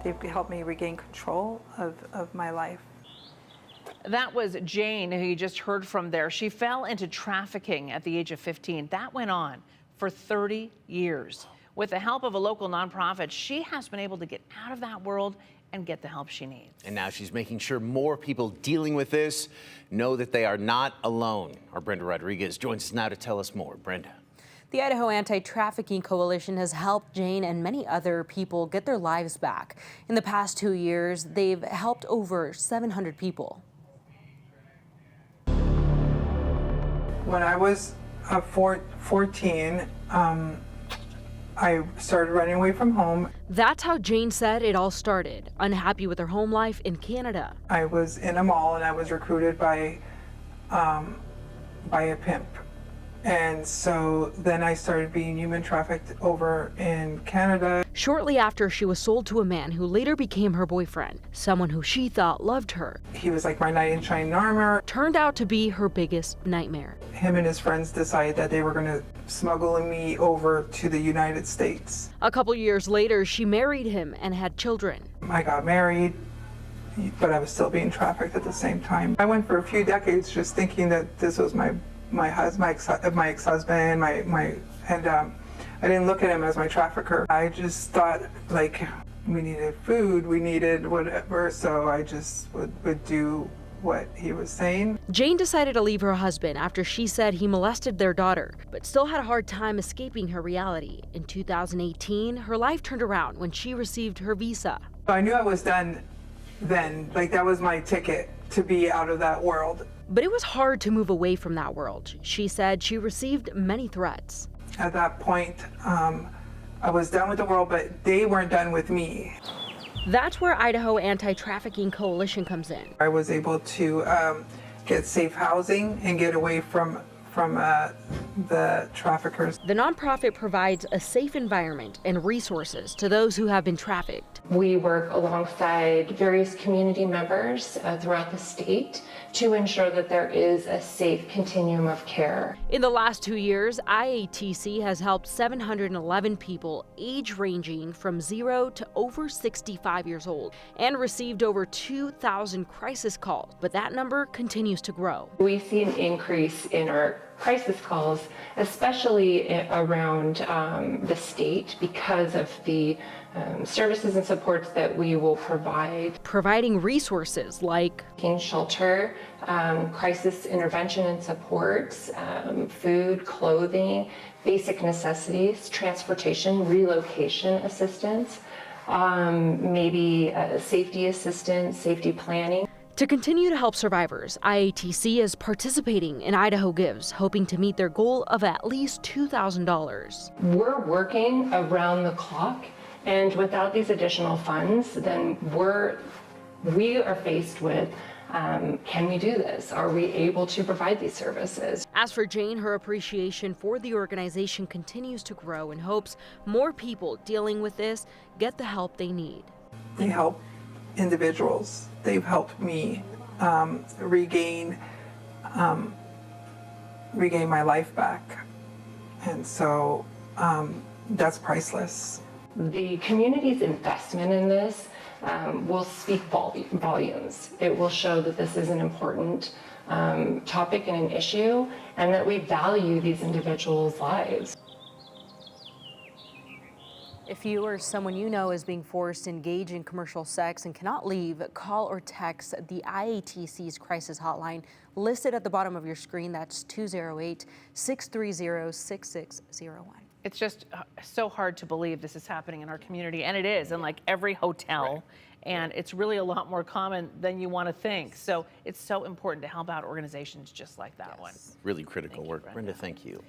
they've helped me regain control of my life. That was Jane, who you just heard from there. She fell into trafficking at the age of 15. That went on for 30 years. With the help of a local nonprofit, she has been able to get out of that world and get the help she needs. And now she's making sure more people dealing with this know that they are not alone. Our Brenda Rodriguez joins us now to tell us more. Brenda. The Idaho Anti-Trafficking Coalition has helped Jane and many other people get their lives back. In the past 2 years, they've helped over 700 people. When I was 14, I started running away from home. That's how Jane said it all started, unhappy with her home life in Canada. I was in a mall and I was recruited by a pimp. And so then I started being human trafficked over in Canada. Shortly after, she was sold to a man who later became her boyfriend, someone who she thought loved her. He was like my knight in shining armor. Turned out to be her biggest nightmare. Him and his friends decided that they were going to smuggle me over to the United States. A couple years later, she married him and had children. I got married, but I was still being trafficked at the same time. I went for a few decades just thinking that this was my ex-husband, and I didn't look at him as my trafficker. I just thought, like, we needed food, we needed whatever, so I just would do what he was saying. Jane decided to leave her husband after she said he molested their daughter, but still had a hard time escaping her reality. In 2018, her life turned around when she received her visa. I knew I was done then, like that was my ticket to be out of that world. But it was hard to move away from that world. She said she received many threats. At that point, I was done with the world, but they weren't done with me. That's where Idaho Anti-Trafficking Coalition comes in. I was able to get safe housing and get away from the traffickers. The nonprofit provides a safe environment and resources to those who have been trafficked. We work alongside various community members throughout the state to ensure that there is a safe continuum of care. In the last 2 years, IATC has helped 711 people age ranging from 0 to over 65 years old and received over 2,000 crisis calls, but that number continues to grow. We see an increase in our crisis calls, especially around the state, because of the services and supports that we will provide. Providing resources like shelter, crisis intervention and supports, food, clothing, basic necessities, transportation, relocation assistance, maybe safety assistance, safety planning. To continue to help survivors, IATC is participating in Idaho Gives, hoping to meet their goal of at least $2,000. We're working around the clock, and without these additional funds, then we are faced with, can we do this? Are we able to provide these services? As for Jane, her appreciation for the organization continues to grow and hopes more people dealing with this get the help they need. They help individuals. They've helped me regain my life back, and so that's priceless. The community's investment in this will speak volumes. It will show that this is an important topic and an issue, and that we value these individuals' lives. If you or someone you know is being forced to engage in commercial sex and cannot leave, call or text the IATC's crisis hotline listed at the bottom of your screen. That's 208-630-6601. It's just so hard to believe this is happening in our community, and it is in like every hotel. Right. And it's really a lot more common than you want to think. So it's so important to help out organizations just like that one. Really critical work. Brenda, Brenda, thank you.